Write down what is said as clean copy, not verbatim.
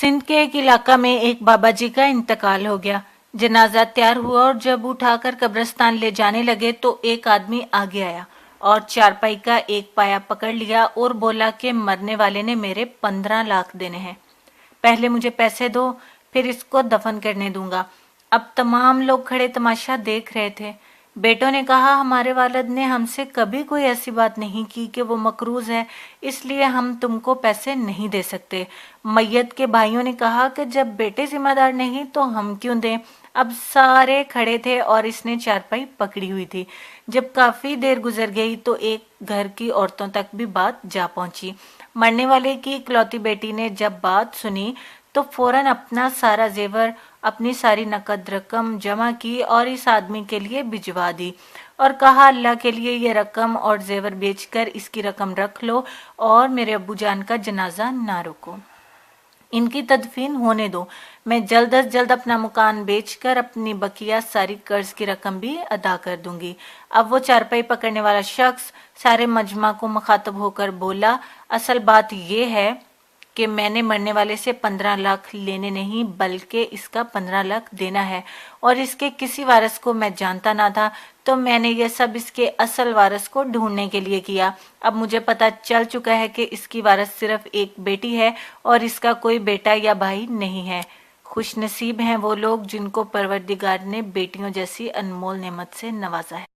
सिंध के एक इलाका में एक बाबा जी का इंतकाल हो गया। जनाजा तैयार हुआ और जब उठाकर कब्रिस्तान ले जाने लगे तो एक आदमी आगे आया और चारपाई का एक पाया पकड़ लिया और बोला कि मरने वाले ने मेरे 15 लाख देने हैं। पहले मुझे पैसे दो, फिर इसको दफन करने दूंगा। अब तमाम लोग खड़े तमाशा देख रहे थे। बेटों ने कहा, हमारे वालिद ने हमसे कभी कोई ऐसी बात नहीं की कि वो मकरूज है, इसलिए हम तुमको पैसे नहीं दे सकते। मैयत के भाइयों ने कहा कि जब बेटे जिम्मेदार नहीं तो हम क्यों दें। अब सारे खड़े थे और इसने चारपाई पकड़ी हुई थी। जब काफी देर गुजर गई तो एक घर की औरतों तक भी बात जा पहुंची। मरने वाले की इकलौती बेटी ने जब बात सुनी तो फौरन अपना सारा जेवर, अपनी सारी नकद रकम जमा की और इस आदमी के लिए भिजवा दी और कहा, अल्लाह के लिए ये रकम और जेवर बेचकर इसकी रकम रख लो और मेरे अब्बू जान का जनाजा ना रोको। इनकी तदफीन होने दो। मैं जल्द अज जल्द अपना मकान बेचकर अपनी बकिया सारी कर्ज की रकम भी अदा कर दूंगी। अब वो चारपाई पकड़ने वाला शख्स सारे मजमा को मुखातब होकर बोला, असल बात ये है कि मैंने मरने वाले से 15 लाख लेने नहीं बल्कि इसका 15 लाख देना है और इसके किसी वारिस को मैं जानता ना था, तो मैंने ये सब इसके असल वारिस को ढूंढने के लिए किया। अब मुझे पता चल चुका है कि इसकी वारिस सिर्फ एक बेटी है और इसका कोई बेटा या भाई नहीं है। खुश नसीब हैं वो लोग जिनको परवरदिगार ने बेटियों जैसी अनमोल नेमत से नवाजा है।